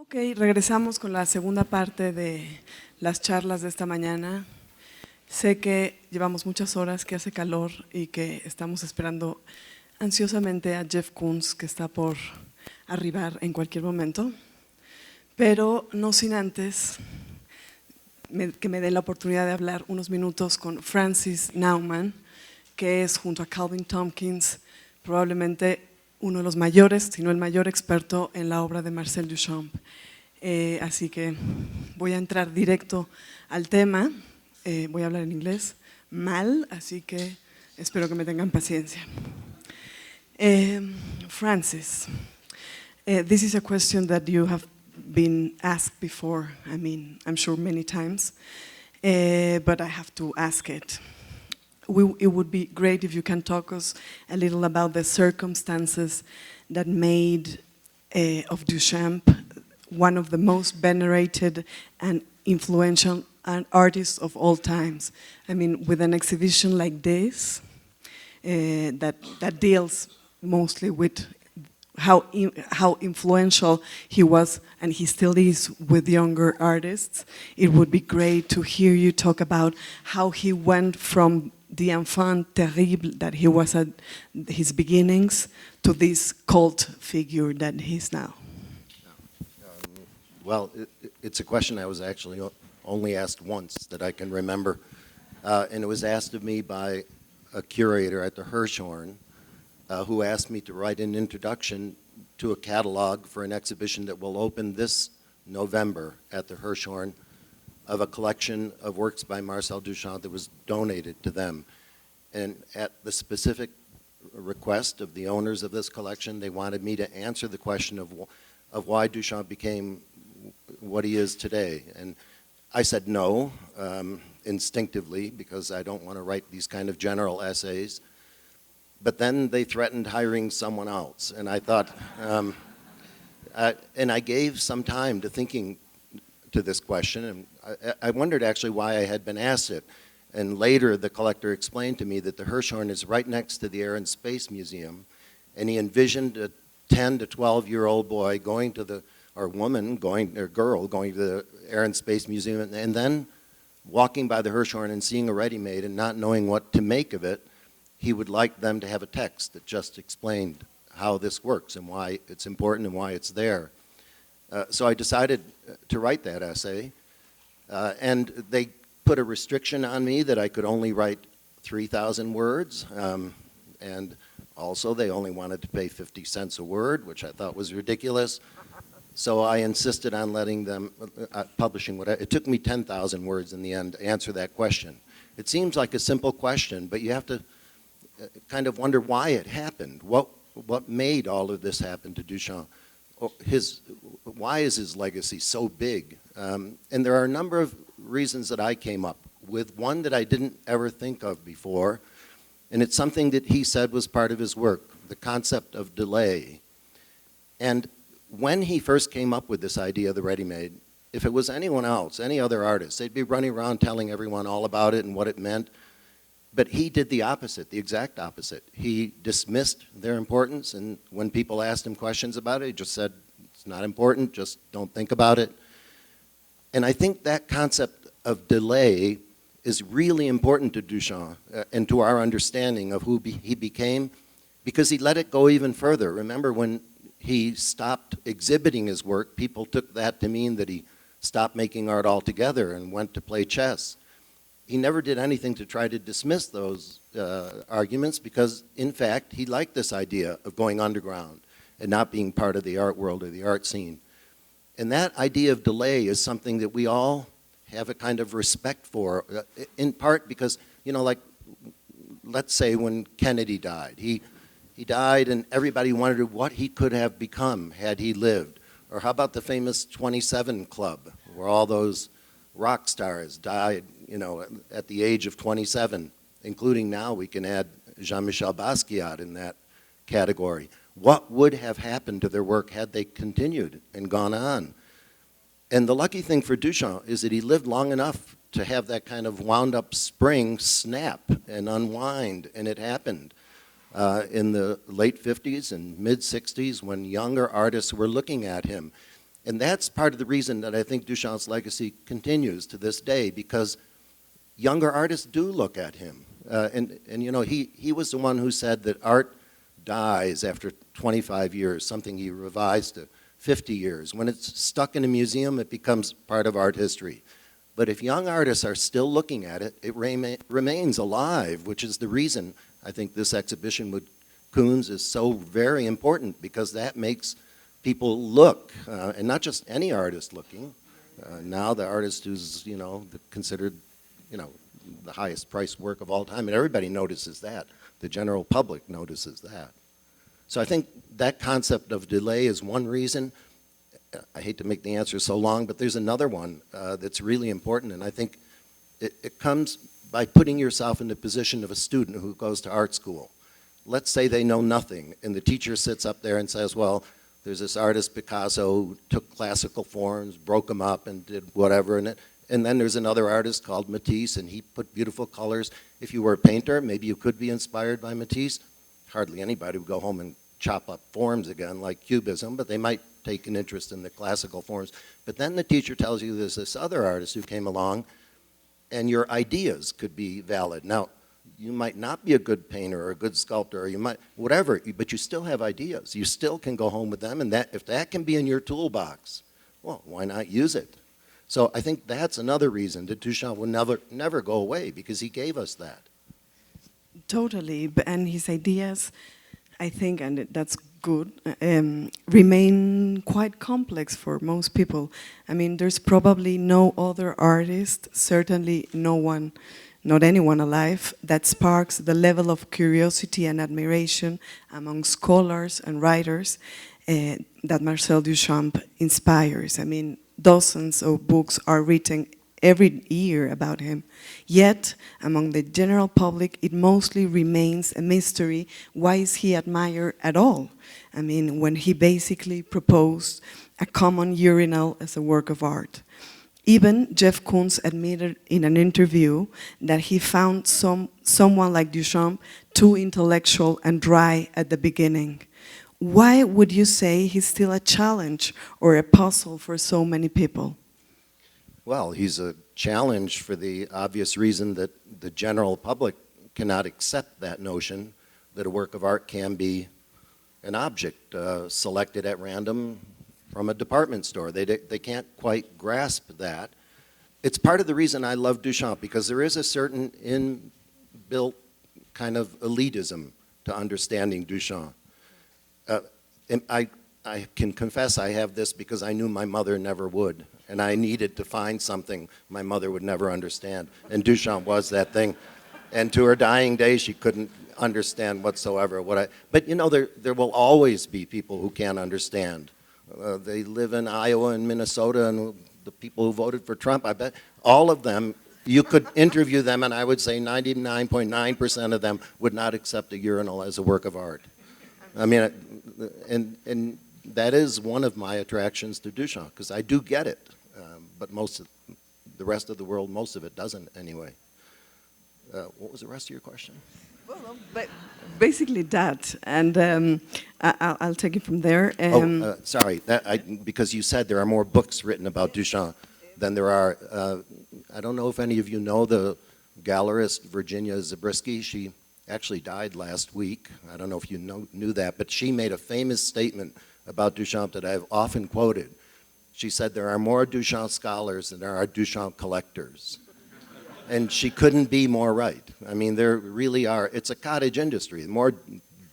Ok, regresamos con la segunda parte de las charlas de esta mañana. Sé que llevamos muchas horas, que hace calor y que estamos esperando ansiosamente a Jeff Koons, que está por arribar en cualquier momento, pero no sin antes que me den la oportunidad de hablar unos minutos con Francis Naumann, que es, junto a Calvin Tompkins, probablemente uno de los mayores, si no el mayor experto en la obra de Marcel Duchamp. Así que voy a entrar directo al tema. Voy a hablar en inglés mal, así que espero que me tengan paciencia. Francis, this is a question that you have been asked before. I mean, I'm sure many times, but I have to ask it. It would be great if you can talk us a little about the circumstances that made of Duchamp one of the most venerated and influential artists of all times. I mean, with an exhibition like this, that deals mostly with how influential he was, and he still is, with younger artists, it would be great to hear you talk about how he went from the enfant terrible that he was at his beginnings to this cult figure that he is now. Well, it's a question I was actually only asked once that I can remember, and it was asked of me by a curator at the Hirshhorn, who asked me to write an introduction to a catalog for an exhibition that will open this November at the Hirshhorn, of a collection of works by Marcel Duchamp that was donated to them. And at the specific request of the owners of this collection, they wanted me to answer the question of why Duchamp became what he is today. And I said no, instinctively, because I don't want to write these kind of general essays. But then they threatened hiring someone else, and I thought, and I gave some time to thinking to this question, and I wondered actually why I had been asked it. And later the collector explained to me that the Hirshhorn is right next to the Air and Space Museum, and he envisioned a 10 to 12-year-old boy going to the, or woman going, or girl going to the Air and Space Museum, and then walking by the Hirshhorn and seeing a ready-made and not knowing what to make of it. He would like them to have a text that just explained how this works and why it's important and why it's there. So I decided to write that essay, and they put a restriction on me that I could only write 3,000 words, and also they only wanted to pay 50 cents a word, which I thought was ridiculous. So I insisted on letting them, publishing it took me 10,000 words in the end to answer that question. It seems like a simple question, but you have to kind of wonder why it happened. What made all of this happen to Duchamp? Why is his legacy so big? And there are a number of reasons that I came up with, one that I didn't ever think of before, and it's something that he said was part of his work, the concept of delay. And when he first came up with this idea of the ready-made, if it was anyone else, any other artist, they'd be running around telling everyone all about it and what it meant. But he did the opposite, the exact opposite. He dismissed their importance, and when people asked him questions about it, he just said, it's not important, just don't think about it. And I think that concept of delay is really important to Duchamp and to our understanding of who he became, because he let it go even further. Remember, when he stopped exhibiting his work, people took that to mean that he stopped making art altogether and went to play chess. He never did anything to try to dismiss those arguments, because, in fact, he liked this idea of going underground and not being part of the art world or the art scene. And that idea of delay is something that we all have a kind of respect for, in part because, you know, like, let's say when Kennedy died. He died and everybody wondered what he could have become had he lived. Or how about the famous 27 Club, where all those rock stars died, you know, at the age of 27, including now we can add Jean-Michel Basquiat in that category. What would have happened to their work had they continued and gone on? And the lucky thing for Duchamp is that he lived long enough to have that kind of wound-up spring snap and unwind, and it happened in the late 50s and mid-60s when younger artists were looking at him. And that's part of the reason that I think Duchamp's legacy continues to this day, because younger artists do look at him. And you know, he was the one who said that art dies after 25 years, something he revised to 50 years. When it's stuck in a museum, it becomes part of art history. But if young artists are still looking at it, it remains alive, which is the reason I think this exhibition with Koons is so very important, because that makes people look, and not just any artist looking. Now the artist who's, you know, considered, you know, the highest priced work of all time, and everybody notices that. The general public notices that. So I think that concept of delay is one reason. I hate to make the answer so long, but there's another one that's really important, and I think it comes by putting yourself in the position of a student who goes to art school. Let's say they know nothing, and the teacher sits up there and says, well, there's this artist Picasso who took classical forms, broke them up, and did whatever, and then there's another artist called Matisse, and he put beautiful colors. If you were a painter, maybe you could be inspired by Matisse. Hardly anybody would go home and chop up forms again like Cubism, but they might take an interest in the classical forms. But then the teacher tells you there's this other artist who came along, and your ideas could be valid. Now, you might not be a good painter or a good sculptor, or you might, whatever, but you still have ideas. You still can go home with them, and that, if that can be in your toolbox, well, why not use it? So I think that's another reason that Duchamp will never go away, because he gave us that. Totally, and his ideas, I think, and that's good, remain quite complex for most people. I mean, there's probably no other artist, certainly no one, not anyone alive, that sparks the level of curiosity and admiration among scholars and writers that Marcel Duchamp inspires. I mean, dozens of books are written every year about him. Yet, among the general public, it mostly remains a mystery. Why is he admired at all? I mean, when he basically proposed a common urinal as a work of art. Even Jeff Koons admitted in an interview that he found someone like Duchamp too intellectual and dry at the beginning. Why would you say he's still a challenge or a puzzle for so many people? Well, he's a challenge for the obvious reason that the general public cannot accept that notion that a work of art can be an object selected at random from a department store. They can't quite grasp that. It's part of the reason I love Duchamp, because there is a certain inbuilt kind of elitism to understanding Duchamp. And I can confess I have this because I knew my mother never would, and I needed to find something my mother would never understand, and Duchamp was that thing. And to her dying day, she couldn't understand whatsoever but you know, there will always be people who can't understand. They live in Iowa and Minnesota, and the people who voted for Trump, I bet all of them, you could interview them, and I would say 99.9% of them would not accept a urinal as a work of art. I mean, and that is one of my attractions to Duchamp, because I do get it, but most of the rest of the world, most of it doesn't anyway. What was the rest of your question? Well, but basically that, and I'll take it from there. Sorry, because you said there are more books written about Duchamp than there are. I don't know if any of you know the gallerist Virginia Zabriskie. She actually died last week. I don't know if you knew that, but she made a famous statement about Duchamp that I've often quoted. She said, there are more Duchamp scholars than there are Duchamp collectors. And she couldn't be more right. I mean, there really are. It's a cottage industry. The more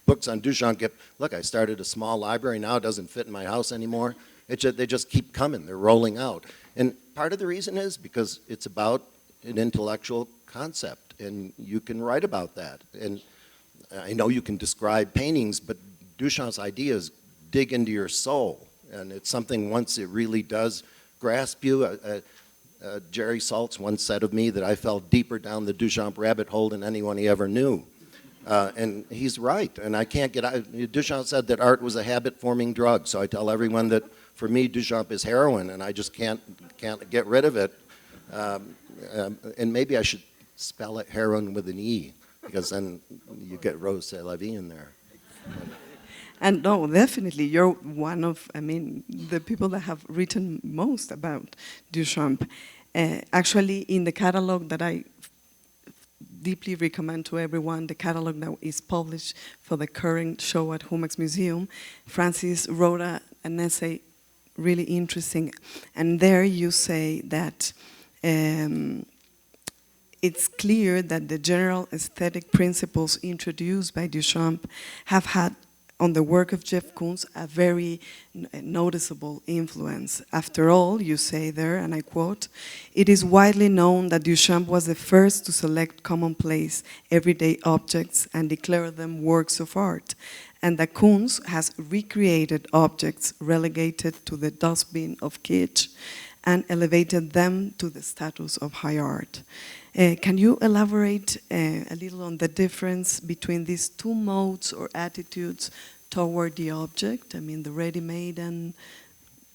books on Duchamp get, look, I started a small library. Now it doesn't fit in my house anymore. They just keep coming. They're rolling out. And part of the reason is because it's about an intellectual concept, and you can write about that. And I know you can describe paintings, but Duchamp's ideas dig into your soul. And it's something, once it really does grasp you, Jerry Saltz once said of me that I fell deeper down the Duchamp rabbit hole than anyone he ever knew. And he's right, and I can't get out. Duchamp said that art was a habit-forming drug, so I tell everyone that for me, Duchamp is heroin, and I just can't get rid of it. And maybe I should spell it heroin with an E, because then you get Rose C'est la Vie in there. And no, definitely, you're one of, I mean, the people that have written most about Duchamp. Actually, in the catalog that I deeply recommend to everyone, the catalog that is published for the current show at Jumex Museum, Francis wrote an essay really interesting. And there you say that it's clear that the general aesthetic principles introduced by Duchamp have had on the work of Jeff Koons a very noticeable influence. After all, you say there, and I quote, "It is widely known that Duchamp was the first to select commonplace, everyday objects and declare them works of art, and that Koons has recreated objects relegated to the dustbin of kitsch and elevated them to the status of high art." Can you elaborate a little on the difference between these two modes or attitudes toward the object? I mean, the ready-made and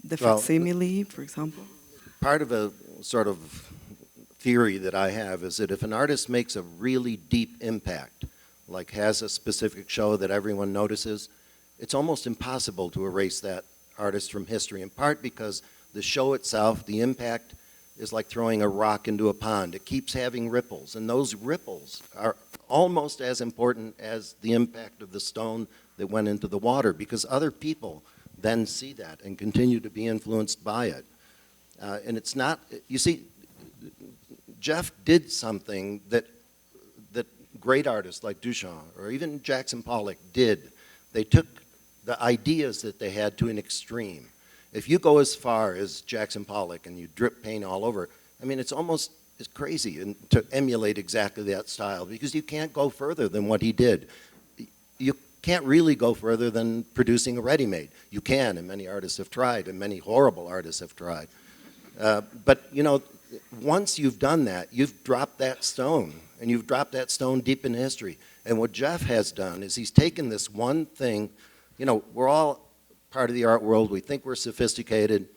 the facsimile, for example? Part of a sort of theory that I have is that if an artist makes a really deep impact, like has a specific show that everyone notices, it's almost impossible to erase that artist from history, in part because the show itself, the impact, is like throwing a rock into a pond. It keeps having ripples, and those ripples are almost as important as the impact of the stone that went into the water, because other people then see that and continue to be influenced by it. And it's not, you see, Jeff did something that great artists like Duchamp or even Jackson Pollock did. They took the ideas that they had to an extreme. If you go as far as Jackson Pollock and you drip paint all over, I mean, it's almost as crazy to emulate exactly that style, because you can't go further than what he did. You can't really go further than producing a ready-made. You can, and many artists have tried, and many horrible artists have tried. But, you know, once you've done that, you've dropped that stone, and you've dropped that stone deep in history. And what Jeff has done is he's taken this one thing, you know, we're all part of the art world, we think we're sophisticated,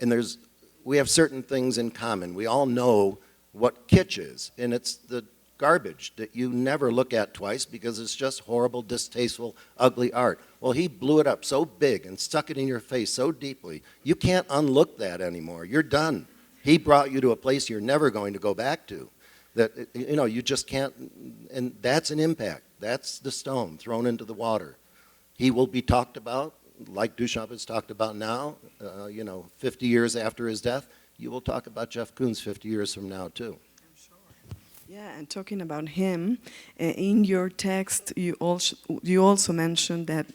and we have certain things in common. We all know what kitsch is, and it's the garbage that you never look at twice because it's just horrible, distasteful, ugly art. Well, he blew it up so big and stuck it in your face so deeply, you can't unlook that anymore. You're done. He brought you to a place you're never going to go back to. That, you know, you just can't, and that's an impact. That's the stone thrown into the water. He will be talked about, like Duchamp is talked about now, you know, 50 years after his death. You will talk about Jeff Koons 50 years from now, too. I'm sure. Yeah, and talking about him, in your text, you also mentioned that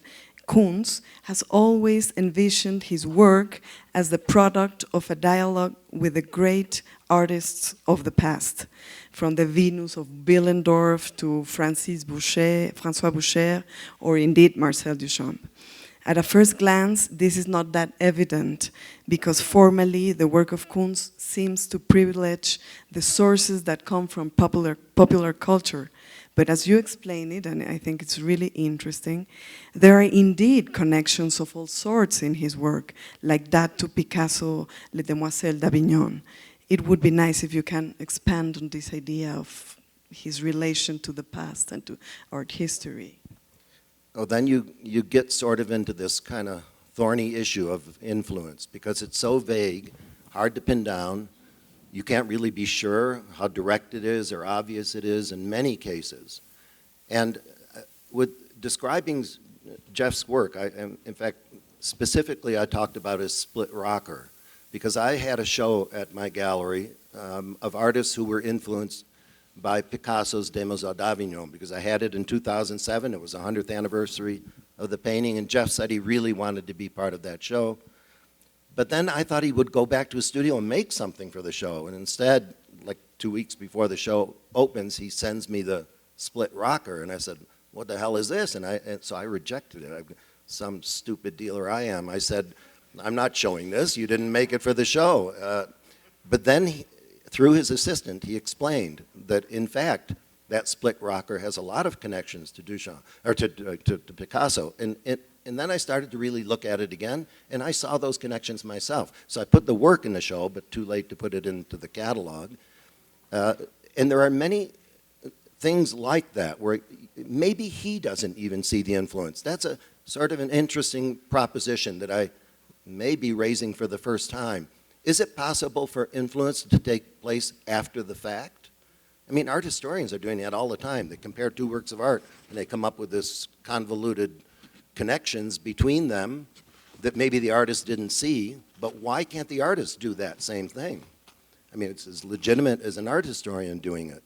Koons has always envisioned his work as the product of a dialogue with the great artists of the past, from the Venus of Willendorf to François Boucher, or indeed Marcel Duchamp. At a first glance, this is not that evident, because formally the work of Koons seems to privilege the sources that come from popular culture. But as you explain it, and I think it's really interesting, there are indeed connections of all sorts in his work, like that to Picasso, Les Demoiselles d'Avignon. It would be nice if you can expand on this idea of his relation to the past and to art history. Oh, then you get sort of into this kind of thorny issue of influence, because it's so vague, hard to pin down. You can't really be sure how direct it is or obvious it is in many cases. And with describing Jeff's work, in fact, specifically I talked about his split rocker, because I had a show at my gallery of artists who were influenced by Picasso's Demoiselles d'Avignon, because I had it in 2007. It was the 100th anniversary of the painting, and Jeff said he really wanted to be part of that show. But then I thought he would go back to his studio and make something for the show, and instead, like 2 weeks before the show opens, he sends me the split rocker, and I said, what the hell is this? And so I rejected it. Some stupid dealer I am. I said, I'm not showing this. You didn't make it for the show. But then through his assistant, he explained that, in fact, that split rocker has a lot of connections to Duchamp, or to Picasso. And then I started to really look at it again, and I saw those connections myself. So I put the work in the show, but too late to put it into the catalog. And there are many things like that where maybe he doesn't even see the influence. That's sort of an interesting proposition that I may be raising for the first time. Is it possible for influence to take place after the fact? I mean, art historians are doing that all the time. They compare two works of art and they come up with this convoluted connections between them that maybe the artist didn't see, but why can't the artist do that same thing? I mean, it's as legitimate as an art historian doing it.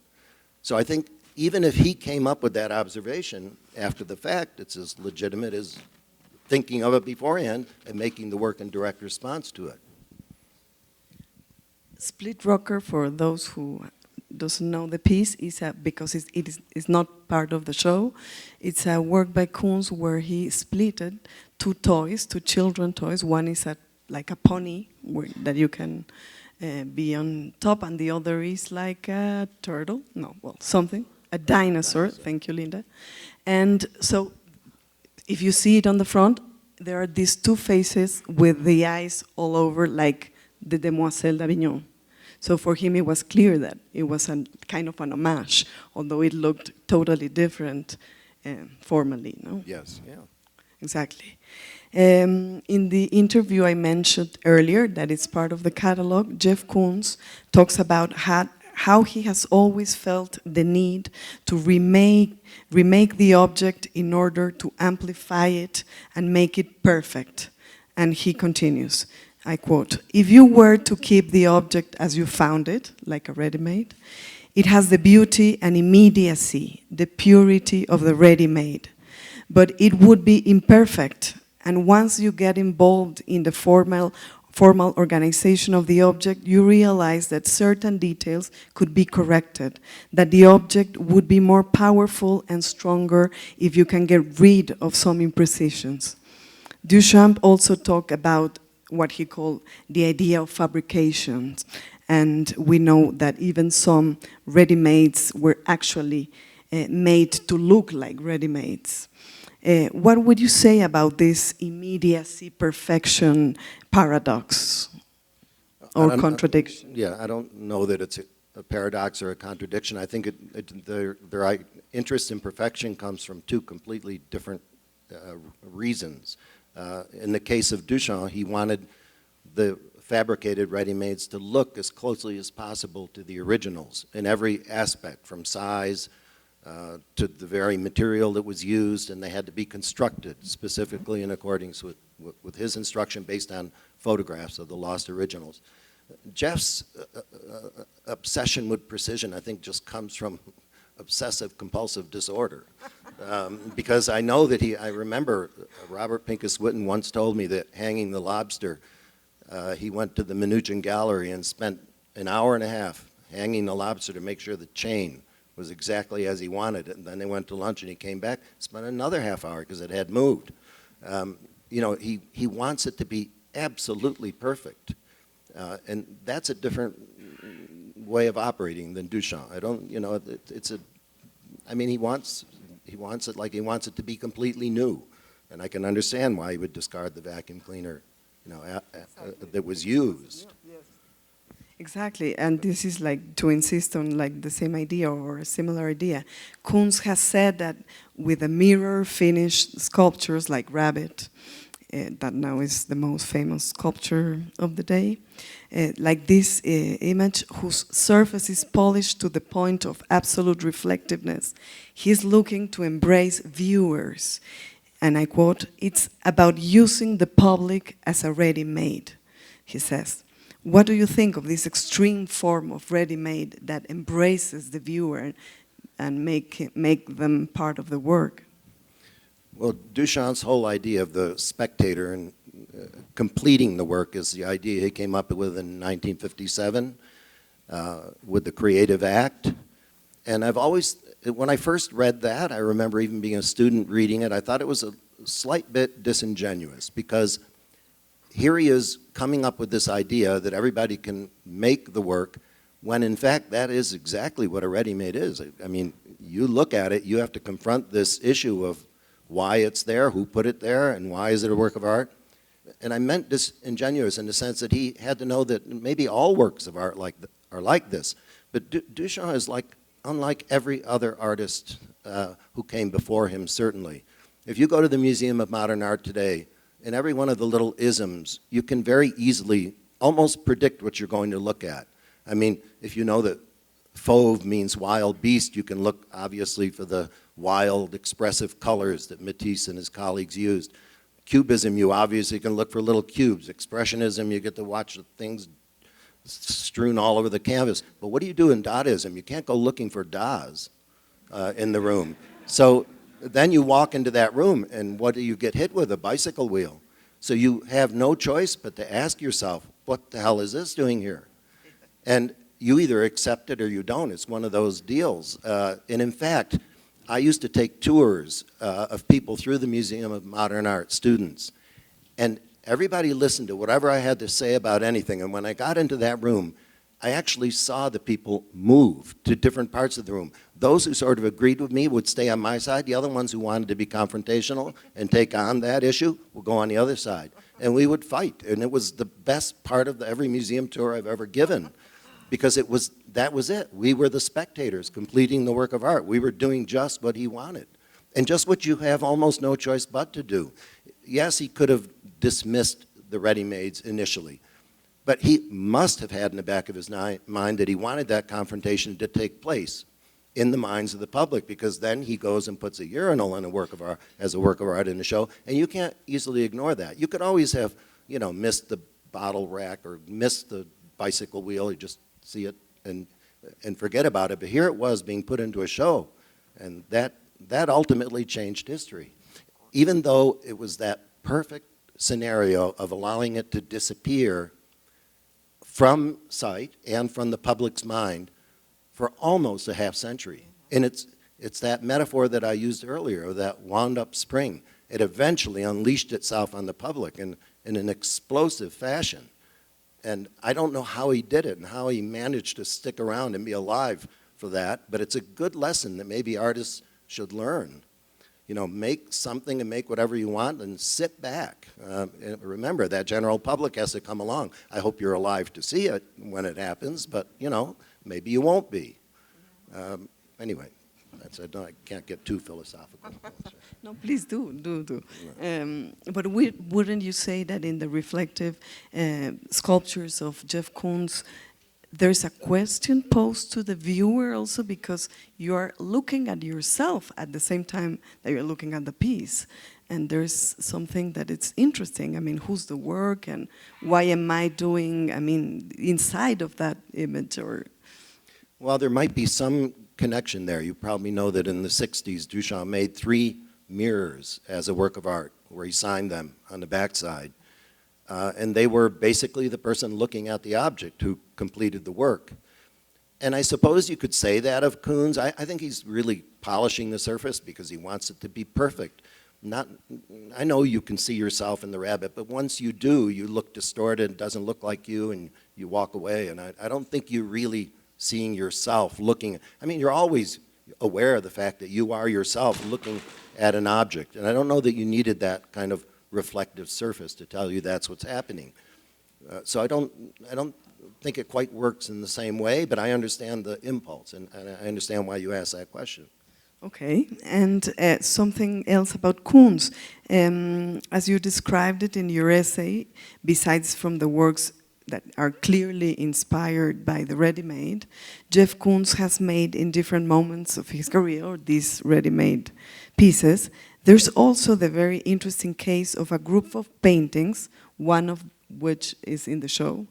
So I think even if he came up with that observation after the fact, it's as legitimate as thinking of it beforehand and making the work in direct response to it. Split Rocker, for those who doesn't know the piece, is because it's not part of the show. It's a work by Koons where he splitted two toys, two children toys. One is like a pony that you can be on top, and the other is like a turtle. No, well, something, a dinosaur. Thank you, Linda. And so, if you see it on the front, there are these two faces with the eyes all over, like the Demoiselle d'Avignon. So for him, it was clear that it was a kind of an homage, although it looked totally different formally. No? Yes, yeah. Exactly. In the interview I mentioned earlier, that it's part of the catalog, Jeff Koons talks about how he has always felt the need to remake the object in order to amplify it and make it perfect. And he continues, I quote, "If you were to keep the object as you found it, like a ready-made, it has the beauty and immediacy, the purity of the ready-made, but it would be imperfect. And once you get involved in the formal organization of the object, you realize that certain details could be corrected, that the object would be more powerful and stronger if you can get rid of some imprecisions." Duchamp also talked about what he called the idea of fabrication, and we know that even some ready-mades were actually made to look like ready-mades. What would you say about this immediacy, perfection paradox or contradiction? I don't know that it's a paradox or a contradiction. I think their interest in perfection comes from two completely different reasons. In the case of Duchamp, he wanted the fabricated ready-mades to look as closely as possible to the originals in every aspect, from size to the very material that was used, and they had to be constructed specifically in accordance with his instruction based on photographs of the lost originals. Jeff's obsession with precision, I think, just comes from obsessive compulsive disorder. Because I know that I remember Robert Pincus Witten once told me that hanging the lobster, he went to the Menuchin Gallery and spent an hour and a half hanging the lobster to make sure the chain was exactly as he wanted it. And then they went to lunch and he came back, spent another half hour because it had moved. You know, he wants it to be absolutely perfect. And that's a different way of operating than Duchamp. I don't, you know, I mean, he wants it like he wants it to be completely new. And I can understand why he would discard the vacuum cleaner, you know, that was used. Exactly, and this is like to insist on like the same idea or a similar idea. Koons has said that with a mirror finished sculptures like Rabbit, that now is the most famous sculpture of the day, like this image whose surface is polished to the point of absolute reflectiveness, he's looking to embrace viewers. And I quote, "It's about using the public as a ready-made," he says. What do you think of this extreme form of ready-made that embraces the viewer and make them part of the work? Well, Duchamp's whole idea of the spectator and completing the work is the idea he came up with in 1957 with the creative act. And I've always, when I first read that, I remember even being a student reading it, I thought it was a slight bit disingenuous because here he is coming up with this idea that everybody can make the work when in fact that is exactly what a ready-made is. I mean, you look at it, you have to confront this issue of why it's there, who put it there, and why is it a work of art. And I meant disingenuous in the sense that he had to know that maybe all works of art are like this. But Duchamp is unlike every other artist who came before him, certainly. If you go to the Museum of Modern Art today, in every one of the little isms, you can very easily almost predict what you're going to look at. I mean, if you know that fauve means wild beast, you can look obviously for the wild, expressive colors that Matisse and his colleagues used. Cubism, you obviously can look for little cubes. Expressionism, you get to watch the things strewn all over the canvas. But what do you do in Dadaism? You can't go looking for Das in the room. So then you walk into that room, and what do you get hit with? A bicycle wheel. So you have no choice but to ask yourself, what the hell is this doing here? And you either accept it or you don't. It's one of those deals. And in fact, I used to take tours of people through the Museum of Modern Art, students, and everybody listened to whatever I had to say about anything. And when I got into that room, I actually saw the people move to different parts of the room. Those who sort of agreed with me would stay on my side. The other ones who wanted to be confrontational and take on that issue would go on the other side. And we would fight. And it was the best part of every museum tour I've ever given, because that was it. We were the spectators completing the work of art. We were doing just what he wanted, and just what you have almost no choice but to do. Yes, he could have dismissed the ready-mades initially, but he must have had in the back of his mind that he wanted that confrontation to take place in the minds of the public, because then he goes and puts a urinal in a work of art, as a work of art in the show, and you can't easily ignore that. You could always have, you know, missed the bottle rack or missed the bicycle wheel. You just see it and forget about it. But here it was being put into a show, and that ultimately changed history. Even though it was that perfect scenario of allowing it to disappear from sight and from the public's mind for almost a half century. And it's that metaphor that I used earlier, of that wound-up spring. It eventually unleashed itself on the public in an explosive fashion. And I don't know how he did it and how he managed to stick around and be alive for that, but it's a good lesson that maybe artists should learn. You know, make something and make whatever you want and sit back. And remember, that general public has to come along. I hope you're alive to see it when it happens, but, you know, maybe you won't be. Anyway, that's it. No, I can't get too philosophical. No, please do. But wouldn't you say that in the reflective sculptures of Jeff Koons, there's a question posed to the viewer also, because you're looking at yourself at the same time that you're looking at the piece, and there's something that it's interesting. I mean, who's the work, and why am I doing, I mean, inside of that image? Or well, there might be some connection there. You probably know that in the 60s, Duchamp made 3 mirrors as a work of art, where he signed them on the backside. And they were basically the person looking at the object who completed the work. And I suppose you could say that of Koons. I think he's really polishing the surface because he wants it to be perfect. I know you can see yourself in the rabbit, but once you do, you look distorted, it doesn't look like you, and you walk away. And I don't think you're really seeing yourself looking. I mean, you're always aware of the fact that you are yourself looking at an object. And I don't know that you needed that kind of reflective surface to tell you that's what's happening. So I don't think it quite works in the same way, but I understand the impulse, and I understand why you asked that question. okay, and something else about Koons. As you described it in your essay, besides from the works that are clearly inspired by the ready-made, Jeff Koons has made in different moments of his career, or these ready-made pieces. There's also the very interesting case of a group of paintings, one of which is in the show,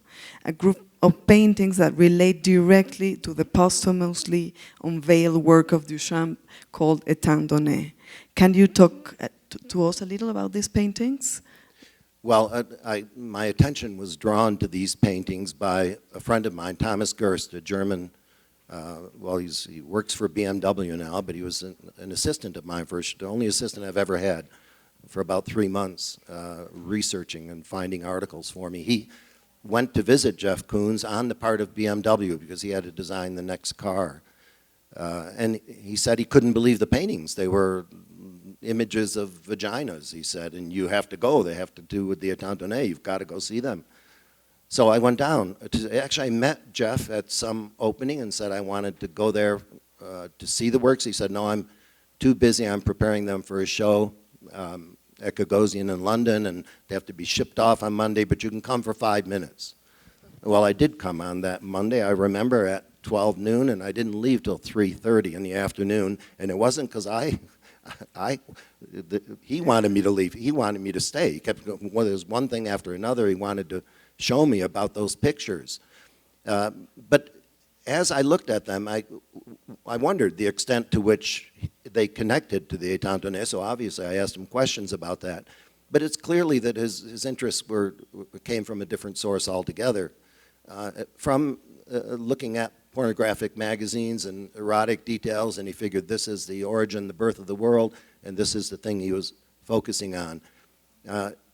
a group of paintings that relate directly to the posthumously unveiled work of Duchamp called Étant donné. Can you talk to us a little about these paintings? Well, my attention was drawn to these paintings by a friend of mine, Thomas Gerst, a German. Well, he works for BMW now, but he was an assistant of mine first, the only assistant I've ever had, for about 3 months, researching and finding articles for me. He went to visit Jeff Koons on the part of BMW because he had to design the next car. And he said he couldn't believe the paintings. They were images of vaginas, he said, and you have to go. They have to do with the Étant donné. You've got to go see them. So I went down. Actually, I met Jeff at some opening and said I wanted to go there to see the works. He said, no, I'm too busy. I'm preparing them for a show at Gagosian in London, and they have to be shipped off on Monday, but you can come for 5 minutes. Well, I did come on that Monday, I remember, at 12 noon, and I didn't leave till 3:30 in the afternoon, and it wasn't because he wanted me to leave. He wanted me to stay. He kept going, well, there was one thing after another he wanted to show me about those pictures. But as I looked at them, I wondered the extent to which they connected to the Étant donné, so obviously I asked him questions about that. But it's clearly that his interests came from a different source altogether. From looking at pornographic magazines and erotic details, and he figured this is the origin, the birth of the world, and this is the thing he was focusing on.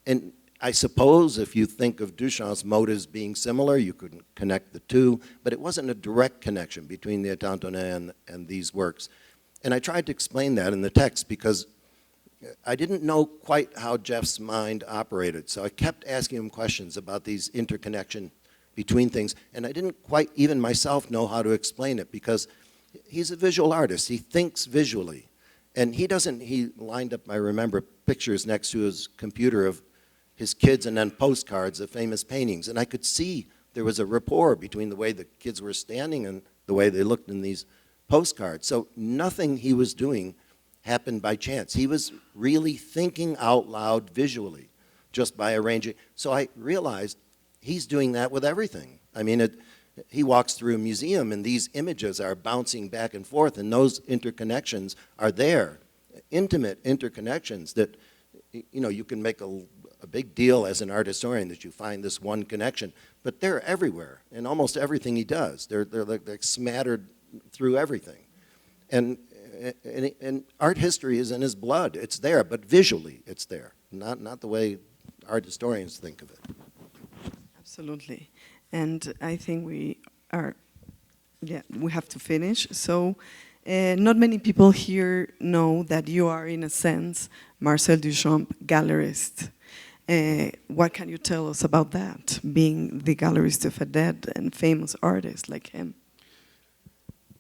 And I suppose if you think of Duchamp's motives being similar, you could connect the two, but it wasn't a direct connection between the Étant donné and these works. And I tried to explain that in the text because I didn't know quite how Jeff's mind operated, so I kept asking him questions about these interconnection between things, and I didn't quite even myself know how to explain it because he's a visual artist. He thinks visually, and he lined up, I remember, pictures next to his computer of his kids and then postcards of famous paintings, and I could see there was a rapport between the way the kids were standing and the way they looked in these postcards. So nothing he was doing happened by chance. He was really thinking out loud visually just by arranging. So I realized he's doing that with everything. I mean, he walks through a museum and these images are bouncing back and forth, and those interconnections are there, intimate interconnections that, you know, you can make a big deal as an art historian that you find this one connection, but they're everywhere in almost everything he does. They're smattered through everything. And art history is in his blood. It's there, but visually it's there, not the way art historians think of it. Absolutely. And I think we have to finish. So not many people here know that you are, in a sense, Marcel Duchamp gallerist. What can you tell us about that, being the gallerist of a dead and famous artist like him?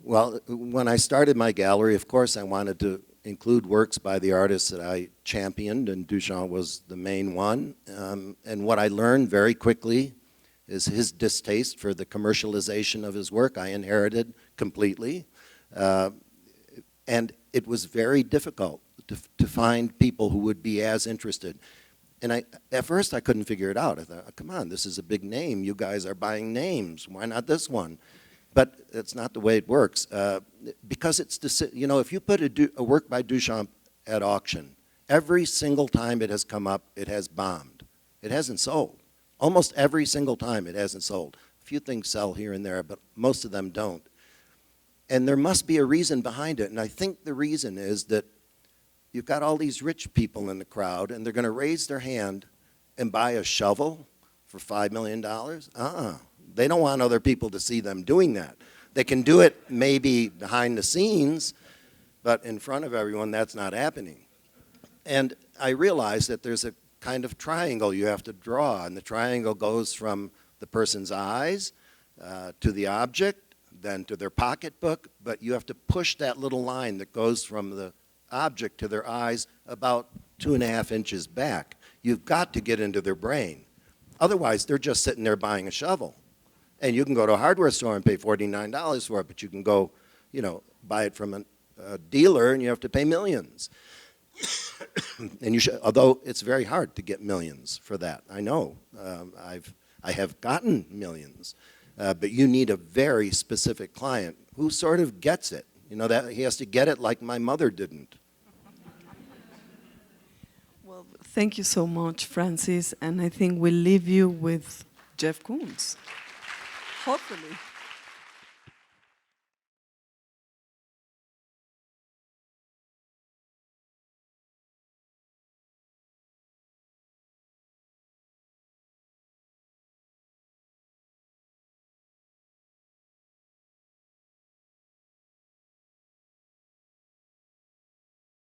Well, when I started my gallery, of course, I wanted to include works by the artists that I championed, and Duchamp was the main one. And what I learned very quickly is his distaste for the commercialization of his work. I inherited completely. And it was very difficult to find people who would be as interested. And at first I couldn't figure it out. I thought, come on, this is a big name. You guys are buying names. Why not this one? But it's not the way it works. Because it's, you know, if you put a work by Duchamp at auction, every single time it has come up, it has bombed. It hasn't sold. Almost every single time it hasn't sold. A few things sell here and there, but most of them don't. And there must be a reason behind it. And I think the reason is that you've got all these rich people in the crowd, and they're going to raise their hand and buy a shovel for $5 million? They don't want other people to see them doing that. They can do it maybe behind the scenes, but in front of everyone, that's not happening. And I realized that there's a kind of triangle you have to draw, and the triangle goes from the person's eyes to the object, then to their pocketbook, but you have to push that little line that goes from the object to their eyes about 2.5 inches back. You've got to get into their brain. Otherwise, they're just sitting there buying a shovel. And you can go to a hardware store and pay $49 for it, but you can go, you know, buy it from a dealer and you have to pay millions. And you should, although it's very hard to get millions for that. I know. I have gotten millions. But you need a very specific client who sort of gets it. You know, that he has to get it like my mother didn't. Well, thank you so much, Francis. And I think we'll leave you with Jeff Koons. Hopefully.